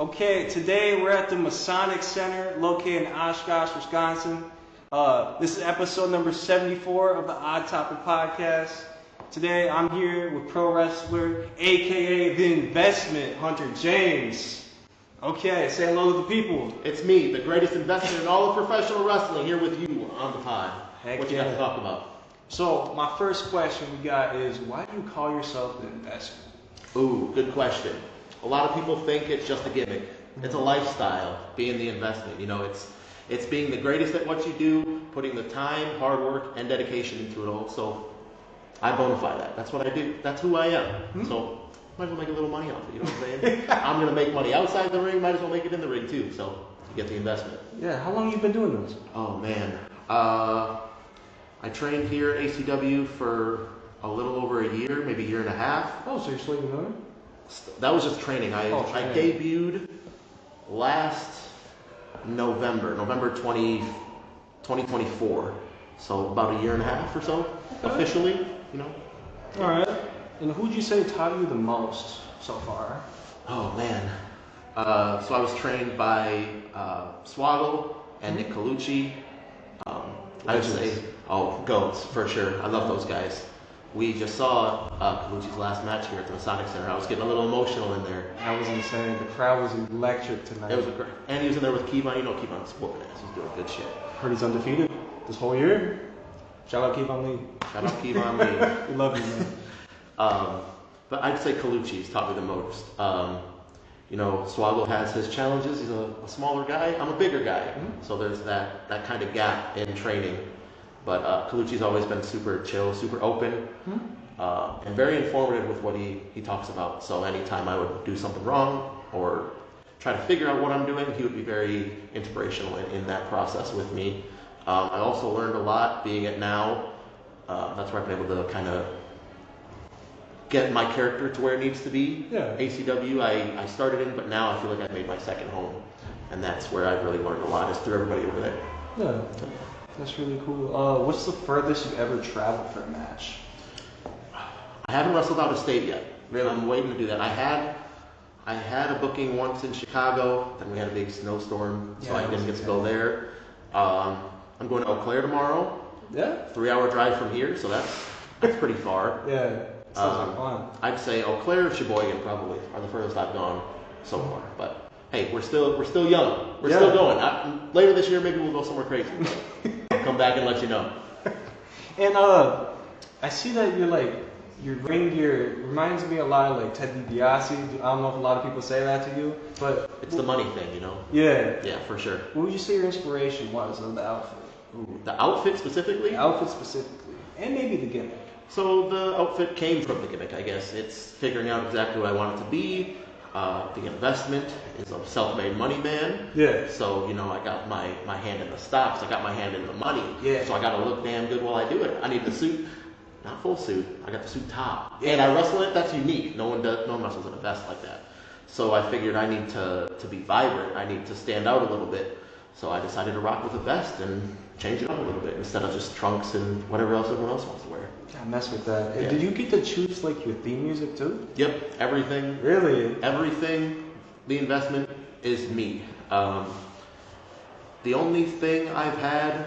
Okay, today we're at the Masonic Center located in Oshkosh, Wisconsin. This is episode number 74 of the Odd Topic Podcast. Today I'm here with pro wrestler, aka The Investment, Hunter James. Okay, say hello to the people. It's me, the greatest investor in all of professional wrestling, here with you on the pod. Heck what you got to talk about? So, my first question we got is, why do you call yourself The Investment? Ooh, good question. A lot of people think it's just a gimmick. It's a lifestyle, being the investment. You know, it's being the greatest at what you do, putting the time, hard work, and dedication into it all. So I bonify that. That's what I do. That's who I am. Mm-hmm. So might as well make a little money off it. You know what I'm saying? I'm going to make money outside the ring. Might as well make it in the ring too. So you get the investment. Yeah, how long have you been doing this? Oh, man. I trained here at ACW for a little over a year, maybe a year and a half. Oh, so you're still doing That was just training. I debuted last November 2024. So about a year and a half or so, officially, you know. All right. And who'd you say taught you the most so far? Oh, man. So I was trained by Swaggle and Nick Colucci. I would say, GOATs, for sure. I love those guys. We just saw Colucci's last match here at the Masonic Center. I was getting a little emotional in there. That was insane. The crowd was electric tonight. It was great. And he was in there with Kevon. You know Kevon's whooping ass. He's doing good shit. Heard he's undefeated this whole year. Shout out Kevon Lee. Shout out Kevon Lee. We love you, man. But I'd say Colucci's taught me the most. You know, Swaggle has his challenges. He's a smaller guy. I'm a bigger guy. Mm-hmm. So there's that kind of gap in training. But Colucci's always been super chill, super open, and very informative with what he talks about. So anytime I would do something wrong or try to figure out what I'm doing, he would be very inspirational in that process with me. I also learned a lot being at Now. That's where I've been able to kind of get my character to where it needs to be. Yeah. ACW, I started in, but now I feel like I've made my second home. And that's where I've really learned a lot, is through everybody over there. Yeah. That's really cool. What's the furthest you've ever traveled for a match? I haven't wrestled out of state yet. Really? I'm waiting to do that. I had a booking once in Chicago, then we had a big snowstorm, so I didn't get to go there. I'm going to Eau Claire tomorrow. Yeah. 3-hour drive from here, so that's pretty far. Yeah. Sounds like fun. I'd say Eau Claire, Sheboygan probably are the furthest I've gone so far. But hey, we're still young. We're still going. Later this year, maybe we'll go somewhere crazy. I'll come back and let you know. And I see that your ring gear reminds me a lot of like Ted DiBiase. I don't know if a lot of people say that to you, but it's the money thing, you know. Yeah. Yeah, for sure. What would you say your inspiration was of the outfit? Ooh, the outfit specifically? The outfit specifically, and maybe the gimmick. So the outfit came from the gimmick, I guess. It's figuring out exactly what I want it to be. The investment is a self-made money man. Yeah. So, you know, I got my hand in the stocks. I got my hand in the money. Yeah. So I got to look damn good while I do it. I need the suit. Not full suit. I got the suit top. Yeah. And I wrestle it. That's unique. No one wrestles in a vest like that. So I figured I need to be vibrant. I need to stand out a little bit. So I decided to rock with a vest and change it up a little bit instead of just trunks and whatever else everyone else wants to wear. I mess with that. Yeah. Did you get to choose like your theme music too? Yep, everything. Really? Everything. The investment is me. The only thing I've had,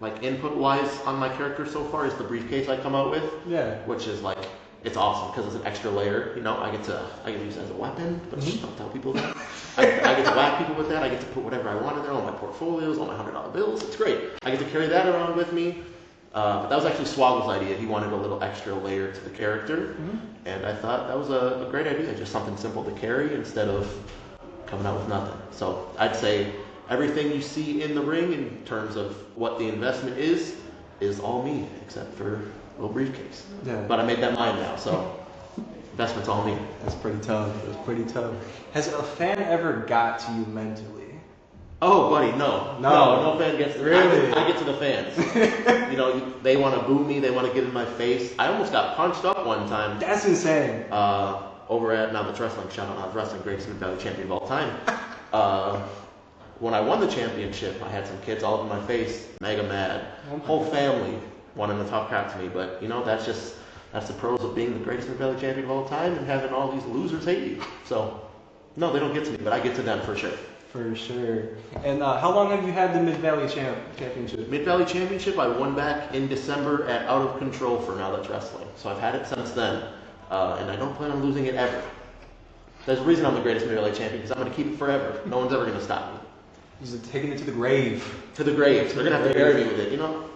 like input-wise on my character so far, is the briefcase I come out with. Yeah. Which is like, it's awesome because it's an extra layer. You know, I get to use it as a weapon, but don't tell people that. I get to whack people with that. I get to put whatever I want in there, all my portfolios, all my $100 bills. It's great. I get to carry that around with me. But that was actually Swaggle's idea. He wanted a little extra layer to the character, and I thought that was a great idea. Just something simple to carry instead of coming out with nothing. So I'd say everything you see in the ring in terms of what the investment is all me, except for a little briefcase. Yeah. But I made that mine now, so investment's all me. That's pretty tough. That's pretty tough. Has a fan ever got to you mentally? Oh, buddy, no fan gets to me. Really? I get to the fans. You know, they want to boo me. They want to get in my face. I almost got punched up one time. That's insane. Over at Now That's Wrestling. Shout out Now That's Wrestling, greatest Valley champion of all time. When I won the championship, I had some kids all in my face, mega mad. Whole family wanting to talk crap to me. But, you know, that's the pros of being the greatest Valley champion of all time and having all these losers hate you. So No, they don't get to me, but I get to them for sure. For sure. And how long have you had the Mid-Valley Championship? Mid-Valley Championship, I won back in December at Out of Control for Now That's Wrestling. So I've had it since then, and I don't plan on losing it ever. There's a reason I'm the greatest Mid-Valley champion, because I'm going to keep it forever. No one's ever going to stop me. He's taking it to the grave. To the grave. They're going to have to bury me with it, you know?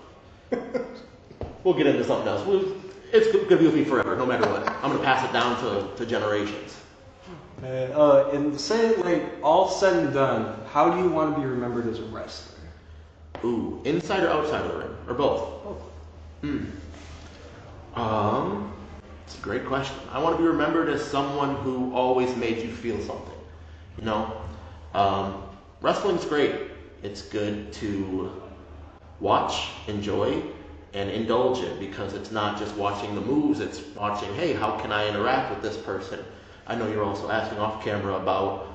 We'll get into something else. It's going to be with me forever, no matter what. I'm going to pass it down to generations. And say, like, all said and done, how do you want to be remembered as a wrestler? Ooh, inside or outside of the ring? Or both? It's a great question. I want to be remembered as someone who always made you feel something. You know? Wrestling's great. It's good to watch, enjoy, and indulge in, because it's not just watching the moves, it's watching, hey, how can I interact with this person? I know you're also asking off camera about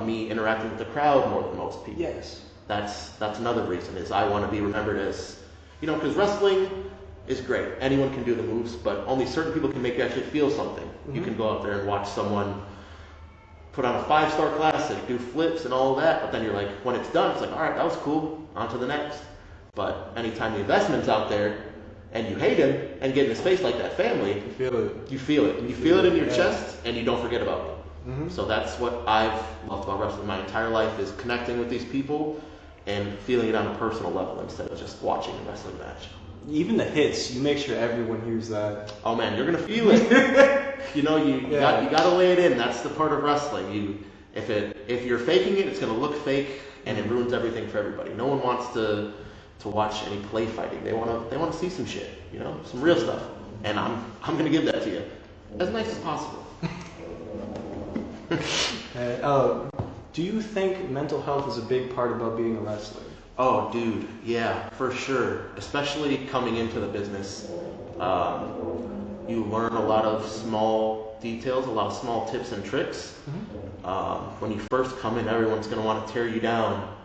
me interacting with the crowd more than most people. Yes. That's another reason, is I want to be remembered as, you know, because wrestling is great. Anyone can do the moves, but only certain people can make you actually feel something. Mm-hmm. You can go out there and watch someone put on a 5-star classic, do flips and all that, but then you're like, when it's done, it's like, all right, that was cool, on to the next. But anytime the investment's out there, and you hate him, and get in his face like that family, you feel it. You feel it. You feel it in your chest, and you don't forget about it. Mm-hmm. So that's what I've loved about wrestling my entire life, is connecting with these people and feeling it on a personal level instead of just watching a wrestling match. Even the hits, you make sure everyone hears that. Oh man, you're gonna feel it. You know, you gotta lay it in. That's the part of wrestling. If you're faking it, it's gonna look fake, and it ruins everything for everybody. No one wants to watch any play fighting. They want to see some shit, you know, some real stuff. And I'm gonna give that to you as nice as possible. Do you think mental health is a big part about being a wrestler? Oh, dude, yeah, for sure. Especially coming into the business, you learn a lot of small details, a lot of small tips and tricks. Mm-hmm. When you first come in, everyone's going to want to tear you down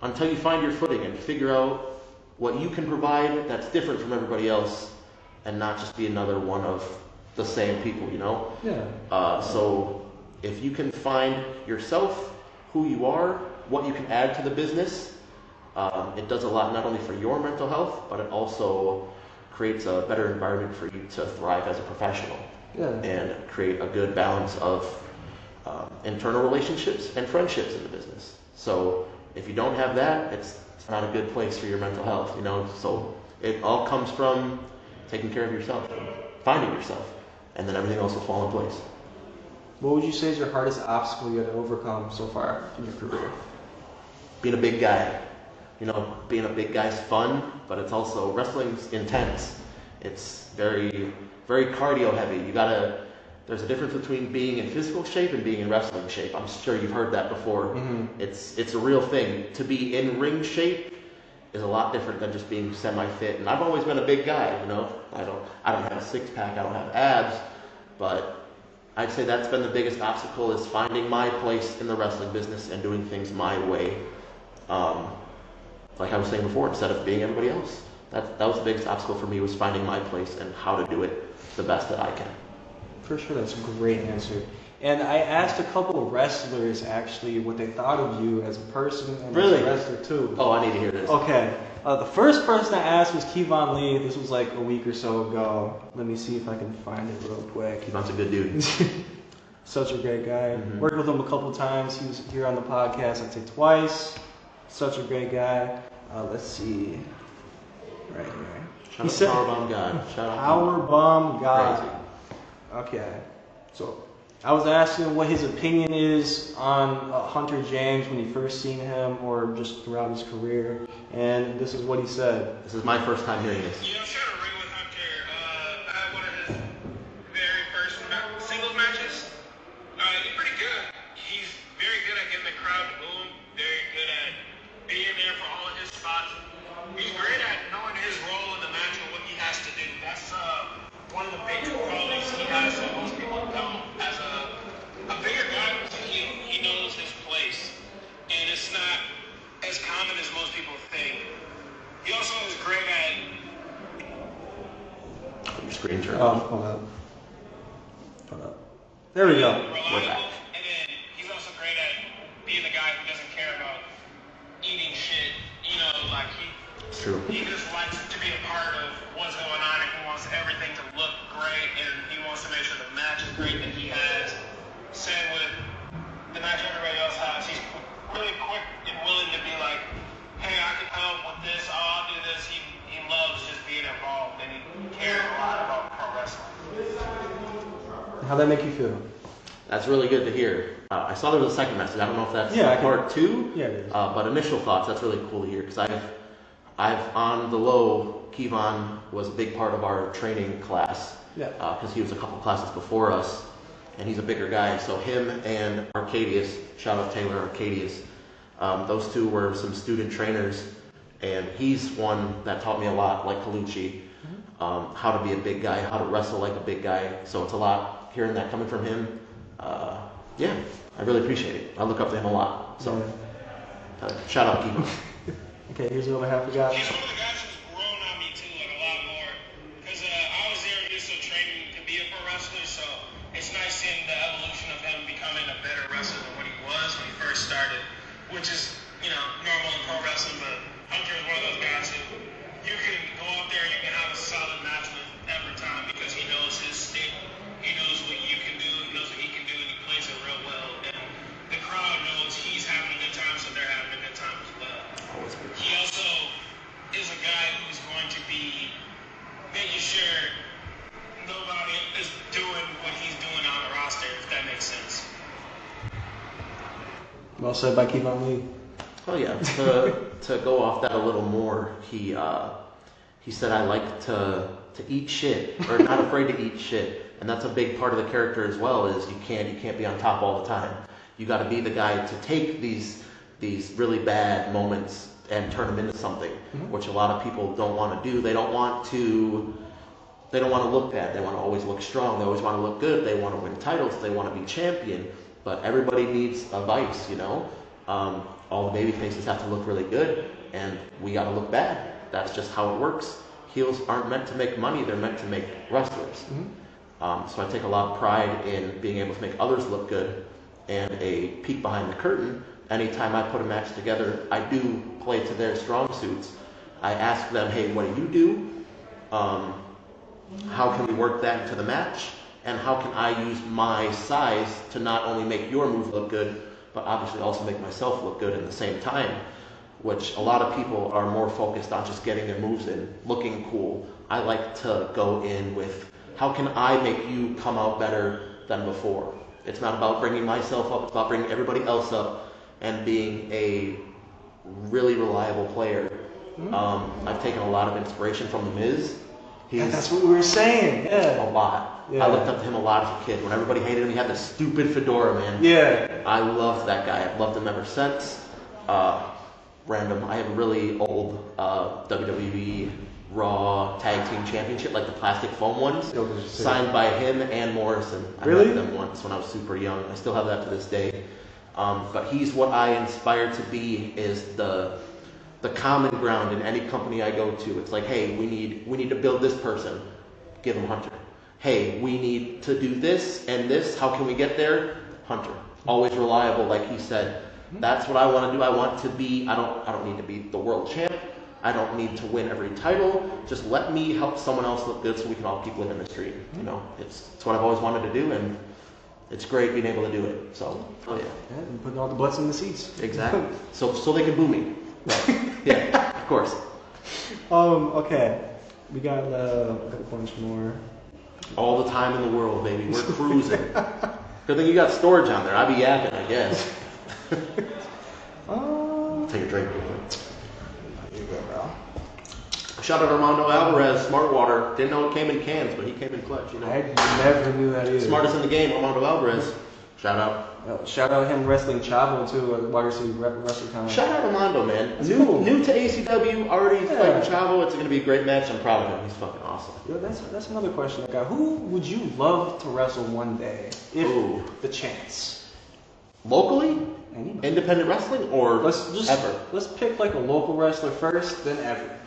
until you find your footing and figure out what you can provide that's different from everybody else, and not just be another one of the same people, you know? Yeah. So if you can find yourself, who you are, what you can add to the business, it does a lot not only for your mental health, but it also creates a better environment for you to thrive as a professional. Yeah. And create a good balance of internal relationships and friendships in the business. So if you don't have that, it's not a good place for your mental health, you know. So it all comes from taking care of yourself, finding yourself, and then everything else will fall in place. What would you say is your hardest obstacle you had to overcome so far in your career? Being a big guy. You know, being a big guy's fun, but it's also, wrestling's intense. It's very, very cardio heavy. There's a difference between being in physical shape and being in wrestling shape. I'm sure you've heard that before. Mm-hmm. It's a real thing. To be in ring shape is a lot different than just being semi-fit. And I've always been a big guy, you know. I don't have a six-pack, I don't have abs, but I'd say that's been the biggest obstacle, is finding my place in the wrestling business and doing things my way. Like I was saying before, instead of being everybody else. That was the biggest obstacle for me, was finding my place and how to do it the best that I can. For sure, that's a great answer. And I asked a couple of wrestlers, actually, what they thought of you as a person and as a wrestler, too. Oh, I need to hear this. Okay. The first person I asked was Kevon Lee. This was like a week or so ago. Let me see if I can find it real quick. Kevon's a good dude. Such a great guy. Mm-hmm. Worked with him a couple times. He was here on the podcast, I'd say twice. Such a great guy. Let's see. Right here. Shout out Powerbomb God. Shout out Powerbomb God. Okay. So I was asking what his opinion is on Hunter James when he first seen him, or just throughout his career. And this is what he said. This is my first time hearing this. You know, shared a ring with Hunter at one of his very first singles matches. He's pretty good. He's very good at getting the crowd to boo him. Very good at being there for all of his spots. He's great at knowing his role in the match and what he has to do. That's one of the big qualities he has that most people don't. As a bigger guy, he knows his place, and it's not as common as most people think. He also is great at. Your screen turned off. Hold up. There we go. Reliable true. He just likes to be a part of what's going on, and he wants everything to look great, and he wants to make sure the match is great that he has. Same with the match everybody else has. He's really quick and willing to be like, hey, I can help with this, oh, I'll do this. He loves just being involved, and he cares a lot about pro wrestling. How'd that make you feel? That's really good to hear. I saw there was a second message. I don't know if that's part 2. Yeah, it is. But initial thoughts, that's really cool to hear, because I've on the low, Kevon was a big part of our training class. Yeah. Because he was a couple classes before us, and he's a bigger guy. So him and Arcadius, shout out Taylor Arcadius, those two were some student trainers, and he's one that taught me a lot, like Colucci, how to be a big guy, how to wrestle like a big guy. So it's a lot hearing that coming from him. Yeah, I really appreciate it. I look up to him a lot. So shout out Kevon. Okay, here's the other half we got. He's one of the guys who's grown on me too, like a lot more. Because I was there initial training to be a pro wrestler, so it's nice seeing the evolution of him becoming a better wrestler than what he was when he first started, which is, normal in pro wrestling, but Hunter is one of those guys who you can go up there and you can have a solid match with every time because he knows his stick, he knows what you can do, he knows what he can do, and he plays it real well. And the crowd knows he's having a good time, so they're having a good time as well. He also is a guy who's going to be making sure nobody is doing what he's doing on the roster, if that makes sense. Well said by Kevon Lee. Oh yeah. To go off that a little more, he said I like to eat shit, or not afraid to eat shit, and that's a big part of the character as well. Is you can't be on top all the time. You got to be the guy to take these really bad moments and turn them into something, which a lot of people don't want to do. They don't want to look bad. They want to always look strong. They always want to look good. They want to win titles. They want to be champion. But everybody needs a vice, All the baby faces have to look really good, and we got to look bad. That's just how it works. Heels aren't meant to make money. They're meant to make wrestlers. So I take a lot of pride in being able to make others look good, and a peek behind the curtain. Anytime I put a match together, I do play to their strong suits. I ask them, hey, what do you do? How can we work that into the match? And how can I use my size to not only make your move look good, but obviously also make myself look good at the same time? Which a lot of people are more focused on just getting their moves in, looking cool. I like to go in with, how can I make you come out better than before? It's not about bringing myself up, it's about bringing everybody else up and being a really reliable player. I've taken a lot of inspiration from The Miz. That's what we were saying. Yeah. A lot. Yeah. I looked up to him a lot as a kid. When everybody hated him, he had the stupid fedora, man. Yeah. I loved that guy. I've loved him ever since. Random. I have a really old WWE Raw Tag Team Championship, like the plastic foam ones, signed by him and Morrison. Really? I had them once when I was super young. I still have that to this day. But he's what I inspire to be, is the common ground in any company I go to. It's like, hey, we need to build this person. Give him Hunter. Hey, we need to do this and this. How can we get there? Hunter. Always reliable, like he said. That's what I want to do. I want to be, I don't need to be the world champ. I don't need to win every title. Just let me help someone else look good so we can all keep living the stream. It's what I've always wanted to do, and it's great being able to do it. So, oh yeah. And putting all the butts in the seats. Exactly. So they can boo me. Right. Yeah, of course. Okay. We got a bunch more. All the time in the world, baby. We're cruising. Good thing you got storage on there. I'd be yapping, I guess. Take a drink real quick. Here you go, bro. Shout out Armando Alvarez, Smart Water. Didn't know it came in cans, but he came in clutch, I never knew that either. Smartest in the game, Armando Alvarez. Shout out. Shout out him wrestling Chavo too at the YRC Wrestling Con. Shout out Armando, man. New to ACW, already fighting Chavo. It's going to be a great match. I'm proud of him. He's fucking awesome. Yo, that's another question I got. Who would you love to wrestle one day if the chance? Locally? Anybody. Independent wrestling, or ever? Let's pick like a local wrestler first, then ever.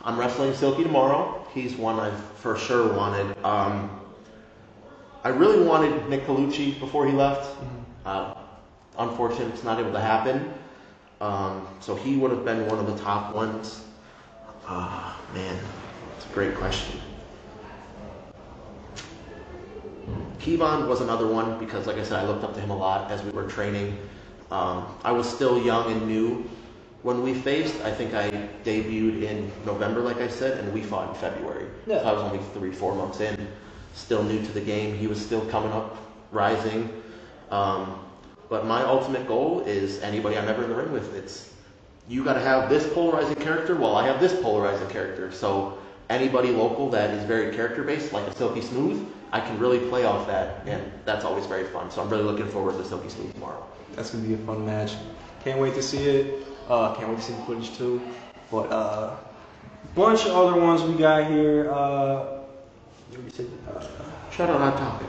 I'm wrestling Silky tomorrow. He's one I for sure wanted. I really wanted Nick Colucci before he left. Unfortunately, it's not able to happen. So he would have been one of the top ones. Man, it's a great question. Kevon was another one because, like I said, I looked up to him a lot as we were training. I was still young and new when we faced. I think I debuted in November, like I said, and we fought in February. Yeah. So I was only 3-4 months in, still new to the game. He was still coming up, rising. But my ultimate goal is anybody I'm ever in the ring with. It's you got to have this polarizing character while I have this polarizing character. So anybody local that is very character based, like a Silky Smooth, I can really play off that, and that's always very fun. So I'm really looking forward to Silky Smooth tomorrow. That's gonna be a fun match. Can't wait to see it. Can't wait to see the footage too. But bunch of other ones we got here. Shout out on topic.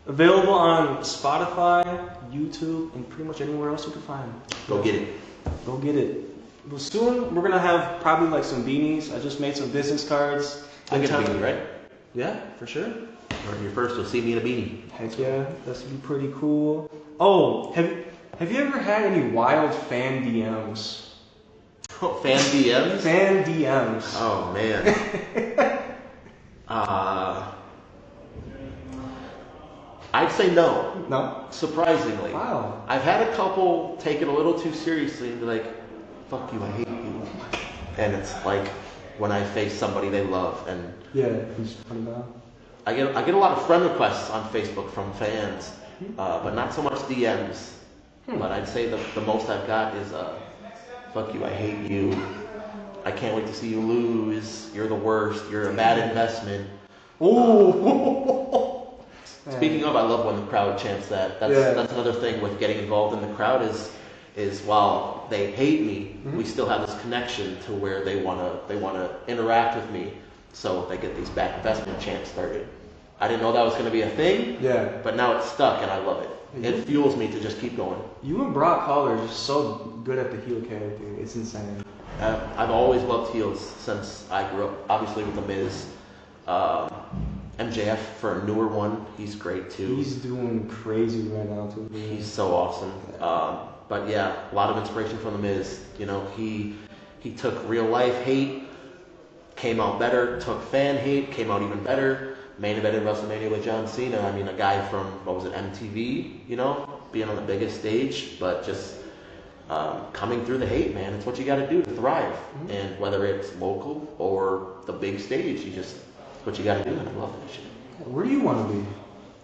Available on Spotify, YouTube, and pretty much anywhere else you can find them. Go get it. Go get it. Well, soon we're gonna have probably like some beanies. I just made some business cards. I get a beanie, right? Yeah, for sure. Or here first, you'll see me in a beanie. Heck yeah, that's gonna be pretty cool. Oh, have you ever had any wild fan DMs? Fan DMs? Fan DMs. Oh man. I'd say no. No? Surprisingly. Wow. I've had a couple take it a little too seriously and be like, fuck you, I hate you. And it's like when I face somebody they love, and Yeah, who's funny about? I get a lot of friend requests on Facebook from fans, but not so much DMs. But I'd say the most I've got is fuck you, I hate you. I can't wait to see you lose. You're the worst. You're a bad investment. Oh. Speaking of, I love when the crowd chants that. That's another thing with getting involved in the crowd is while they hate me, we still have this connection to where they wanna interact with me. So they get these bad investment chants started. I didn't know that was gonna be a thing. Yeah. But now it's stuck and I love it. It fuels me to just keep going. You and Brock Hall are just so good at the heel character. It's insane. I've always loved heels since I grew up, obviously with The Miz. MJF for a newer one, he's great too. He's doing crazy right now too. He's so awesome. But yeah, a lot of inspiration from The Miz. You know, he took real life hate, came out better, took fan hate, came out even better. Main event in WrestleMania with John Cena. I mean, a guy from, what was it, MTV, you know, being on the biggest stage, but just coming through the hate, man. It's what you got to do to thrive. And whether it's local or the big stage, what you got to do, and I love that shit. Where do you want to be?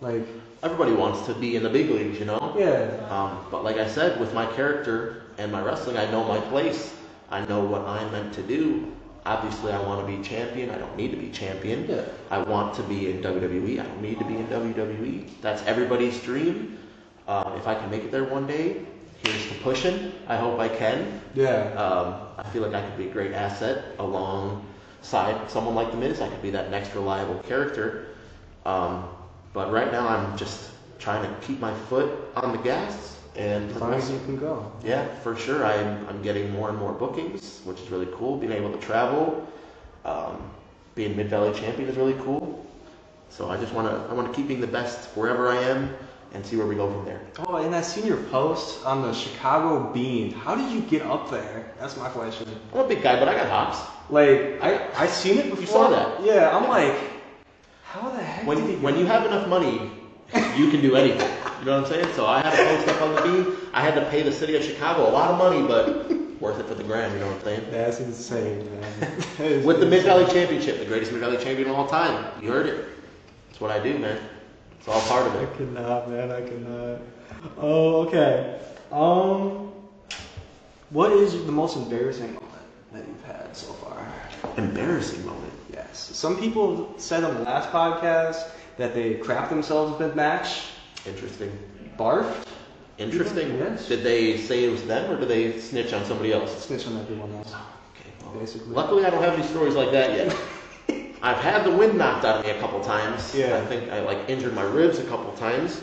Like, everybody wants to be in the big leagues, you know? Yeah. But like I said, with my character and my wrestling, I know my place. I know what I'm meant to do. Obviously, I want to be champion. I don't need to be champion. Yeah. I want to be in WWE. I don't need to be in WWE. That's everybody's dream. If I can make it there one day, here's to pushing. I hope I can. Yeah. I feel like I could be a great asset alongside someone like The Miz. I could be that next reliable character. But right now, I'm just trying to keep my foot on the gas. And as far as you can go. Yeah, for sure. I'm getting more and more bookings, which is really cool. Being able to travel, being Mid-Valley champion is really cool. So I want to keep being the best wherever I am and see where we go from there. Oh, and I seen your post on the Chicago Bean. How did you get up there? That's my question. I'm a big guy, but I got hops. Like, I seen it before. You saw that? Yeah, I'm like, how the heck did he when you have enough money, you can do anything. You know what I'm saying? So I had to post up on the Bean. I had to pay the city of Chicago a lot of money, but worth it for the gram. You know what I'm saying? That's insane, man. With the Mid-Valley Championship, the greatest Mid-Valley champion of all time. You heard it. That's what I do, man. It's all part of it. I cannot, man. I cannot. Oh, okay. What is the most embarrassing moment that you've had so far? Embarrassing moment? Yes. Some people said on the last podcast that they crapped themselves mid-match. Interesting. Barfed. Interesting. Yes. Did they say it was them, or did they snitch on somebody else? Snitch on everyone else. Okay. Well, Basically. luckily, I don't have any stories like that yet. I've had the wind knocked out of me a couple times. Yeah. I think I injured my ribs a couple times,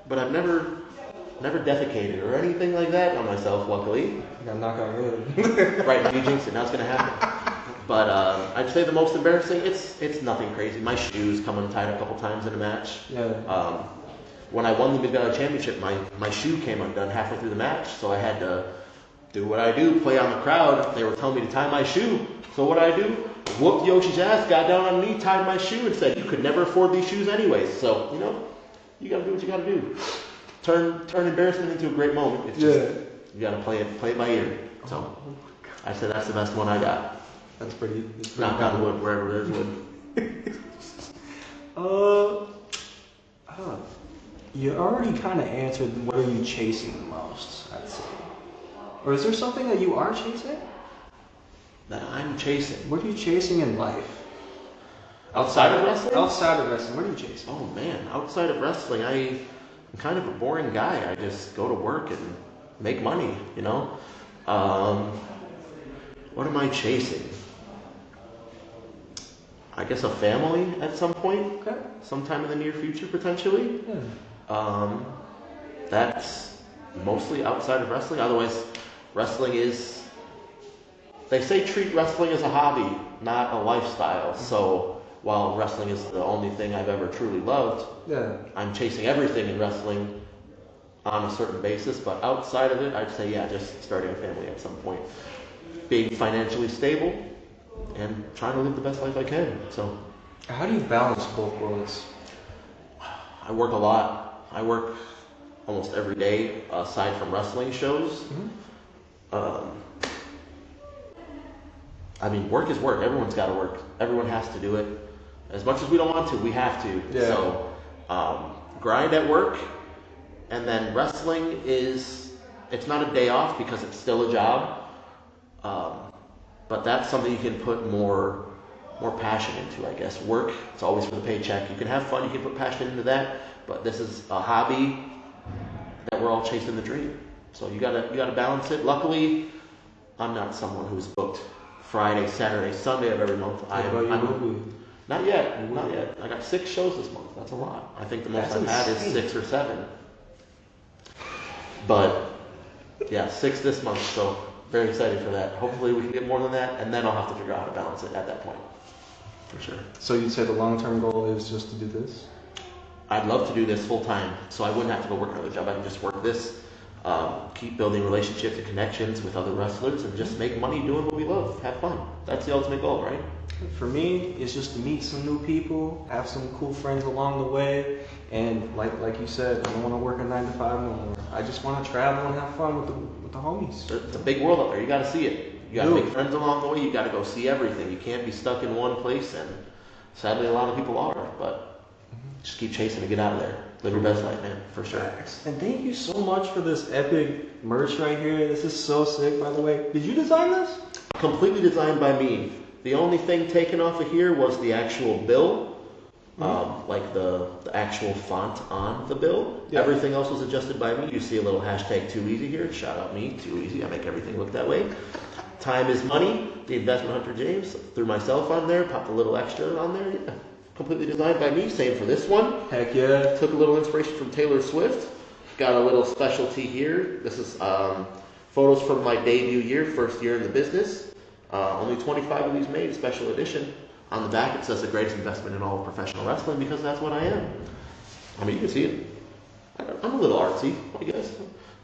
but I've never defecated or anything like that on myself. Luckily. You got knocked out good. Right, you jinxed it. Now it's gonna happen. But I'd say the most embarrassing. It's nothing crazy. My shoes come untied a couple times in a match. Yeah. When I won the Mid-Valley Championship, my shoe came undone halfway through the match, so I had to do what I do, play on the crowd. They were telling me to tie my shoe. So what I do? Whooped Yoshi's ass, got down on me, tied my shoe, and said, you could never afford these shoes anyways. So, you got to do what you got to do. Turn embarrassment into a great moment. It's just, you got to play it by ear. So I said that's the best one I got. That's pretty Knock on wood, wherever there's wood. You already kind of answered what are you chasing the most, I'd say. Or is there something that you are chasing? That I'm chasing. What are you chasing in life? Outside of wrestling? Outside of wrestling, what are you chasing? Oh man, outside of wrestling, I'm kind of a boring guy. I just go to work and make money, What am I chasing? I guess a family at some point. Okay. Sometime in the near future, potentially. Yeah. That's mostly outside of wrestling. Otherwise, wrestling is... They say treat wrestling as a hobby, not a lifestyle. So while wrestling is the only thing I've ever truly loved, I'm chasing everything in wrestling on a certain basis. But outside of it, I'd say, just starting a family at some point. Being financially stable and trying to live the best life I can. So, how do you balance both worlds? I work a lot. I work almost every day aside from wrestling shows. Work is work. Everyone's got to work. Everyone has to do it. As much as we don't want to, we have to. Yeah. So, grind at work, and then wrestling it's not a day off because it's still a job. But that's something you can put more passion into, I guess. Work, it's always for the paycheck. You can have fun, you can put passion into that, but this is a hobby that we're all chasing the dream. So you gotta balance it. Luckily, I'm not someone who's booked Friday, Saturday, Sunday of every month. Not yet. I got 6 shows this month. That's a lot. I think the most I've had is 6 or 7. But 6 this month. So very excited for that. Hopefully we can get more than that, and then I'll have to figure out how to balance it at that point. For sure. So you'd say the long-term goal is just to do this? I'd love to do this full time, so I wouldn't have to go work another job. I can just work this, keep building relationships and connections with other wrestlers, and just make money doing what we love. Have fun. That's the ultimate goal, right? For me, it's just to meet some new people, have some cool friends along the way, and like you said, I don't want to work a 9 to 5 no more. I just want to travel and have fun with the homies. It's a big world out there. You got to see it. You got to make friends along the way. You got to go see everything. You can't be stuck in one place, and sadly, a lot of people are. But just keep chasing to get out of there. Live your best life, man, for sure. And thank you so much for this epic merch right here. This is so sick, by the way. Did you design this? Completely designed by me. The only thing taken off of here was the actual bill, like the actual font on the bill. Yeah. Everything else was adjusted by me. You see a little hashtag Too Easy here. Shout out me, Too Easy. I make everything look that way. Time is money. The Investment Hunter James. Threw myself on there. Popped a little extra on there. Yeah. Completely designed by me. Same for this one. Heck yeah. Took a little inspiration from Taylor Swift. Got a little specialty here. This is photos from my debut year, first year in the business. Only 25 of these made, special edition. On the back it says the greatest investment in all of professional wrestling, because that's what I am. I mean, you can see it. I'm a little artsy, I guess.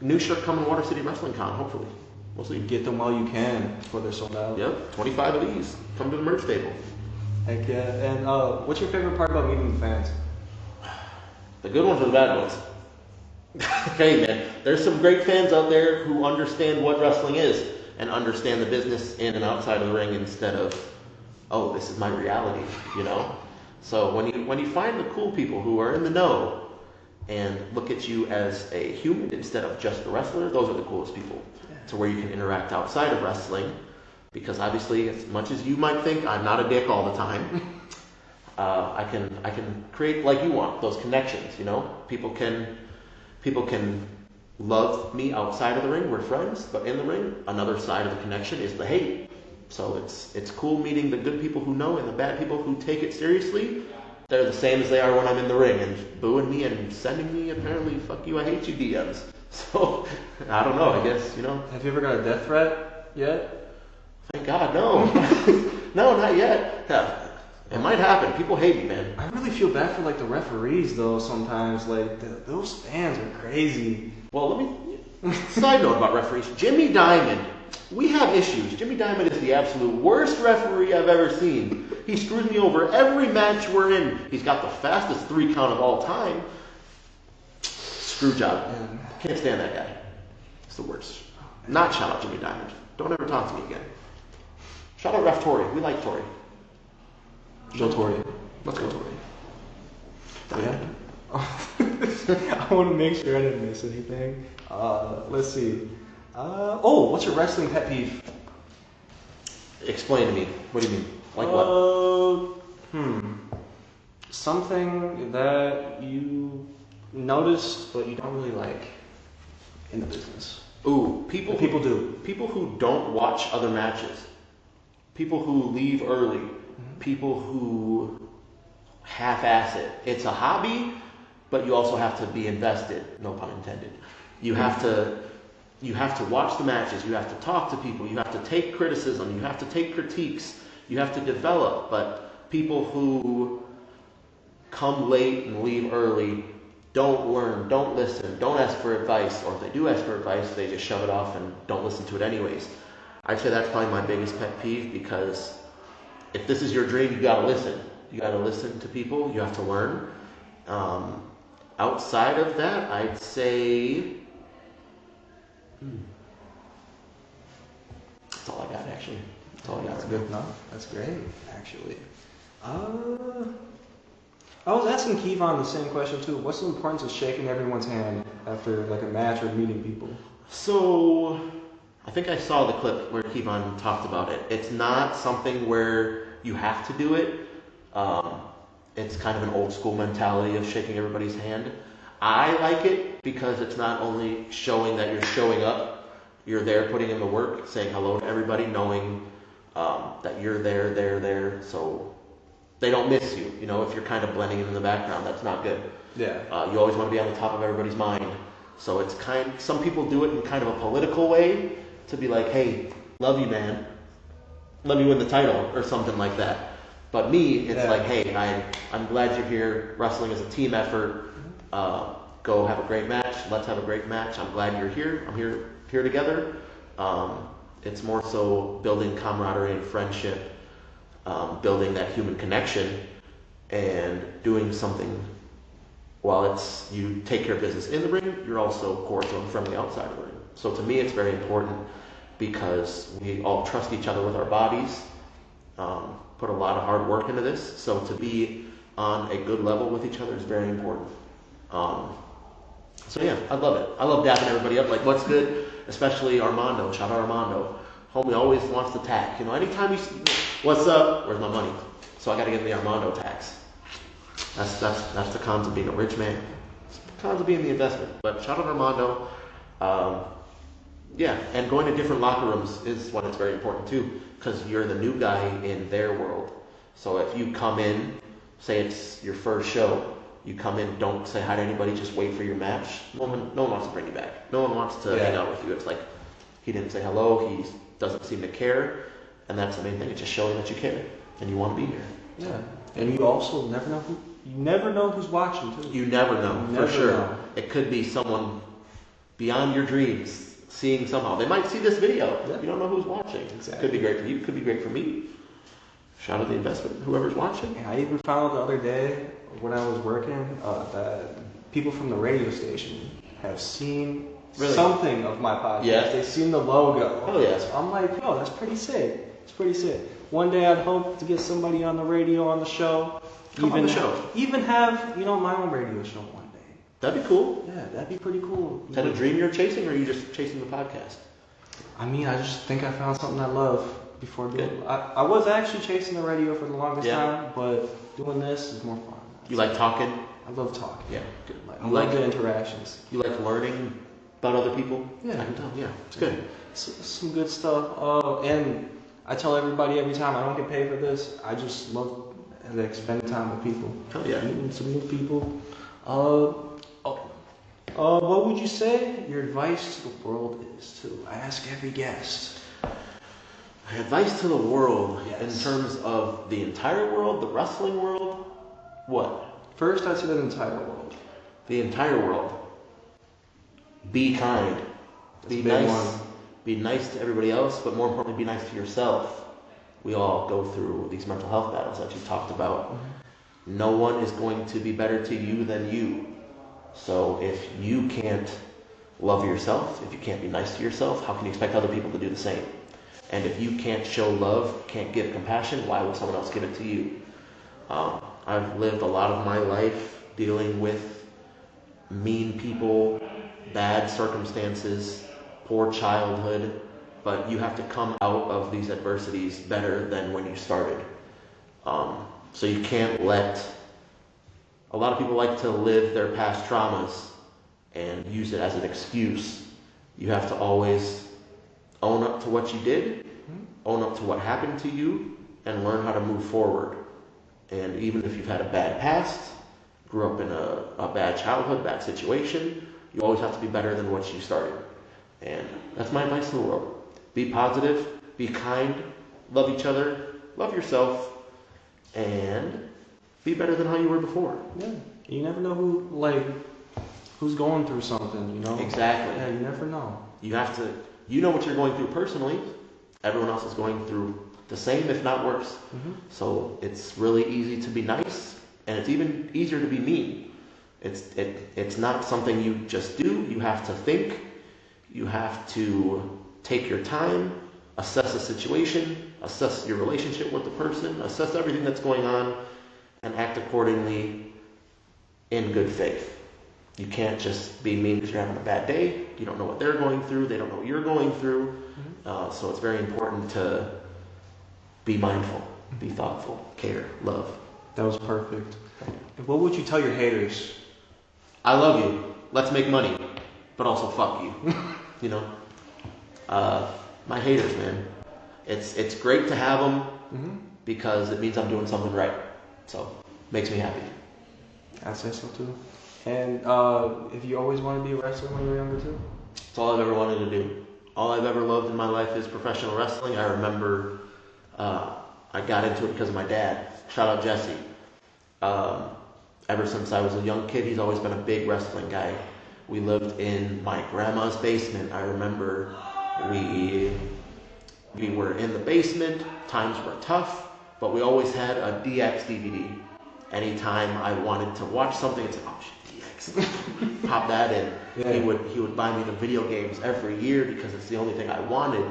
New shirt coming Water City Wrestling Con, hopefully. We'll see. Get them while you can before they're sold out. Yep, 25 of these. Come to the merch table. Heck yeah. And what's your favorite part about meeting the fans? The good ones or the bad ones? Hey man, there's some great fans out there who understand what wrestling is and understand the business in and outside of the ring instead of, oh, this is my reality, So when you find the cool people who are in the know and look at you as a human instead of just a wrestler, those are the coolest people. To where you can interact outside of wrestling, because obviously, as much as you might think I'm not a dick all the time, I can create like you want those connections. People can love me outside of the ring. We're friends, but in the ring, another side of the connection is the hate. So it's cool meeting the good people who know and the bad people who take it seriously. They're the same as they are when I'm in the ring and booing me and sending me apparently "fuck you, I hate you" DMs. So I don't know. I guess Have you ever got a death threat yet? Thank God, no. No, not yet. It might happen. People hate me, man. I really feel bad for the referees though. Sometimes those fans are crazy. Well, Side note about referees. Jimmy Diamond. We have issues. Jimmy Diamond is the absolute worst referee I've ever seen. He screws me over every match we're in. He's got the fastest 3 count of all time. Screw job. Can't stand that guy. It's the worst. Not shout out Jimmy Diamond. Don't ever talk to me again. Shout out Ref Tory. We like Tory. Go Tory. Let's go Tory. Yeah. I want to make sure I didn't miss anything. Let's see. What's your wrestling pet peeve? Explain to me. What do you mean? Like what? Something that you noticed but you don't really like in the business. Ooh, people do. People who don't watch other matches. People who leave early. People who half-ass it. It's a hobby, but you also have to be invested. No pun intended. You have to watch the matches. You have to talk to people. You have to take criticism. You have to take critiques. You have to develop. But people who come late and leave early don't learn, don't listen, don't ask for advice. Or if they do ask for advice, they just shove it off and don't listen to it anyways. I'd say that's probably my biggest pet peeve, because if this is your dream, you gotta listen. You gotta listen to people. You have to learn. Outside of that, I'd say that's all I got, actually. That's all I got. That's good enough. That's great, actually. I was asking Kevon the same question too. What's the importance of shaking everyone's hand after like a match or meeting people? So, I think I saw the clip where Kevon talked about it. It's not something where you have to do it. It's kind of an old school mentality of shaking everybody's hand. I like it because it's not only showing that you're showing up, you're there putting in the work, saying hello to everybody, knowing that you're there, so they don't miss you. You know, if you're kind of blending in the background, that's not good. Yeah. You always want to be on the top of everybody's mind. So it's some people do it in kind of a political way to be like, hey, love you, man. Let me win the title or something like that. But me, it's like, hey, I'm glad you're here. Wrestling is a team effort. Go have a great match. Let's have a great match. I'm glad you're here. I'm here together. It's more so building camaraderie and friendship, building that human connection, and doing something while you take care of business in the ring. You're also, of course, friendly outside of the ring. So to me, it's very important because we all trust each other with our bodies. Put a lot of hard work into this, so to be on a good level with each other is very important. So yeah, I love it. I love dapping everybody up. Like, what's good? Especially Armando. Shout out Armando. Homie always wants to tack. You know, anytime what's up? Where's my money? So I got to get the Armando tax. That's the cons of being a rich man. It's the cons of being the investment. But shout out Armando. Yeah, and going to different locker rooms is when it's very important too, because you're the new guy in their world. So if you come in, say it's your first show, you come in, don't say hi to anybody, just wait for your match. No one wants to bring you back. No one wants to hang out with you. It's like, he didn't say hello, he doesn't seem to care, and that's the main thing. It's just showing that you care and you want to be here. Yeah, and you also never know who's watching too. You never know, for sure. It could be someone beyond your dreams. Seeing somehow. They might see this video. Yeah. You don't know who's watching. Exactly. Could be great for you. Could be great for me. Shout out the investment, whoever's watching. Yeah, I even found the other day when I was working that people from the radio station have seen something of my podcast. Yeah. They've seen the logo. Oh yeah. So I'm like, yo, that's pretty sick. It's pretty sick. One day I'd hope to get somebody on the radio on the show. Come on the show. Even have, my own radio show one day. That'd be cool. Yeah, that'd be pretty cool. Is that a dream you're chasing, or are you just chasing the podcast? I mean, I just think I found something I love before doing. I was actually chasing the radio for the longest time, but doing this is more fun. You like talking? I love talking. Yeah, good. I love the interactions. You like learning about other people? Yeah, I can tell. Yeah, it's good. Some good stuff. And I tell everybody every time I don't get paid for this. I just love spending time with people. Oh yeah, meeting some new people. What would you say your advice to the world is to? I ask every guest. My advice to the world in terms of the entire world, the wrestling world, what? First, I'd say the entire world. The entire world. Be kind. Be nice. Be nice to everybody else, but more importantly, be nice to yourself. We all go through these mental health battles that you talked about. Mm-hmm. No one is going to be better to you than you. So if you can't love yourself, if you can't be nice to yourself, how can you expect other people to do the same? And if you can't show love, can't give compassion, why would someone else give it to you? I've lived a lot of my life dealing with mean people, bad circumstances, poor childhood, but you have to come out of these adversities better than when you started. So you can't let... A lot of people like to live their past traumas and use it as an excuse. You have to always own up to what you did, own up to what happened to you, and learn how to move forward. And even if you've had a bad past, grew up in a bad childhood, bad situation, you always have to be better than what you started. And that's my advice to the world. Be positive, be kind, love each other, love yourself, and be better than how you were before. Yeah. You never know who's going through something, you know? Exactly. Yeah, you never know. You have to, you know what you're going through personally. Everyone else is going through the same, if not worse. Mm-hmm. So it's really easy to be nice, and it's even easier to be mean. It's not something you just do. You have to think. You have to take your time, assess the situation, assess your relationship with the person, assess everything that's going on, and act accordingly in good faith. You can't just be mean because you're having a bad day. You don't know what they're going through. They don't know what you're going through. Mm-hmm. So it's very important to be mindful, be thoughtful, care, love. That was perfect. And what would you tell your haters? I love you. Let's make money. But also fuck you. You know? My haters, man. It's great to have them because it means I'm doing something right. So, makes me happy. I'd say so too. And if you always wanted to be a wrestler when you were younger too? It's all I've ever wanted to do. All I've ever loved in my life is professional wrestling. I remember I got into it because of my dad. Shout out Jesse. Ever since I was a young kid, he's always been a big wrestling guy. We lived in my grandma's basement. I remember we were in the basement. Times were tough, but we always had a DX DVD. Anytime I wanted to watch something, it's like, oh shit, DX. Pop that in. Yeah. He would buy me the video games every year because it's the only thing I wanted.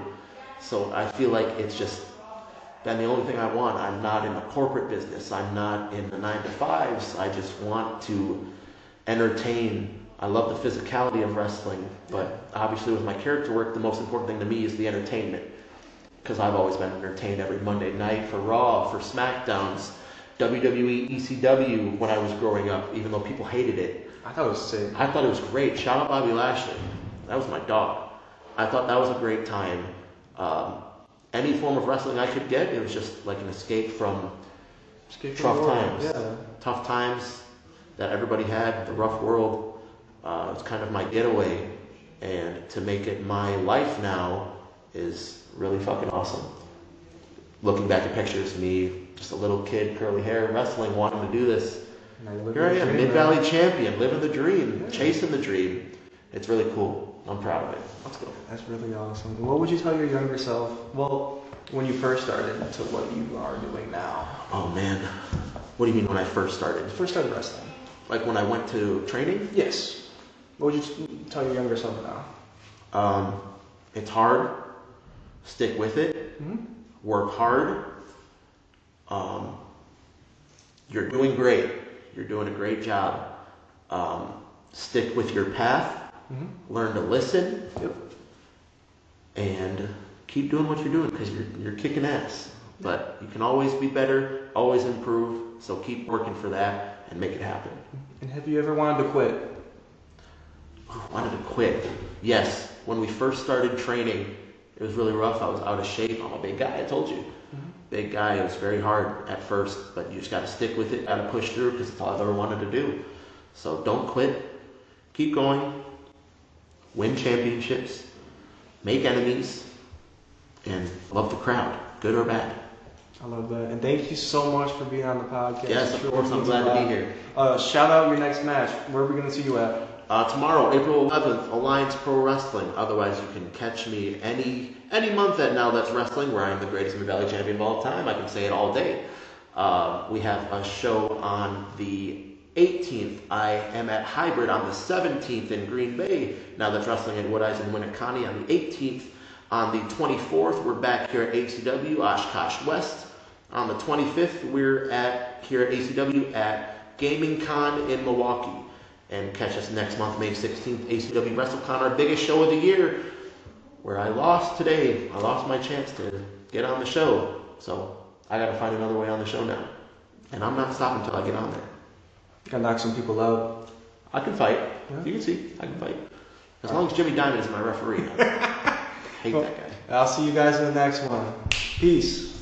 So I feel like it's just been the only thing I want. I'm not in the corporate business. I'm not in the 9-to-5s. I just want to entertain. I love the physicality of wrestling, but obviously with my character work, the most important thing to me is the entertainment. Because I've always been entertained every Monday night for Raw, for SmackDowns, WWE, ECW when I was growing up, even though people hated it. I thought it was sick. I thought it was great. Shout out Bobby Lashley. That was my dog. I thought that was a great time. Any form of wrestling I could get, it was just like an escape from tough times. Yeah. Tough times that everybody had, the rough world. It's kind of my getaway. And to make it my life now is really fucking awesome. Looking back at pictures of me, just a little kid, curly hair, wrestling, wanting to do this. Here I am, Mid-Valley champion, living the dream, chasing the dream. It's really cool. I'm proud of it. Let's go. That's really awesome. What would you tell your younger self, well, when you first started to what you are doing now? Oh, man. What do you mean when I first started? First started wrestling. Like when I went to training? Yes. What would you tell your younger self now? It's hard. Stick with it. Mm-hmm. Work hard. You're doing great. You're doing a great job. Stick with your path. Mm-hmm. Learn to listen. Yep. And keep doing what you're doing because you're kicking ass. But you can always be better, always improve. So keep working for that and make it happen. And have you ever wanted to quit? Wanted to quit? Yes. When we first started training, it was really rough. I was out of shape. I'm a big guy, I told you. Mm-hmm. Big guy. It was very hard at first, but you just got to stick with it, got to push through because it's all I've ever wanted to do. So don't quit. Keep going. Win championships. Make enemies. And love the crowd, good or bad. I love that. And thank you so much for being on the podcast. Yes, of course. I'm glad to be here. Shout out your next match. Where are we going to see you at? Tomorrow, April 11th, Alliance Pro Wrestling. Otherwise, you can catch me any month at Now That's Wrestling, where I am the greatest Mid-Valley champion of all time. I can say it all day. We have a show on the 18th. I am at Hybrid on the 17th in Green Bay. Now That's Wrestling at Wood Eyes in Winneconne on the 18th. On the 24th, we're back here at ACW, Oshkosh West. On the 25th, we're here at ACW at Gaming Con in Milwaukee. And catch us next month, May 16th, ACW WrestleCon, our biggest show of the year, where I lost today. I lost my chance to get on the show. So I got to find another way on the show now. And I'm not stopping until I get on there. Gotta knock some people out. I can fight. Yeah. You can see. I can fight. As long as Jimmy Diamond is my referee. I hate that guy. I'll see you guys in the next one. Peace.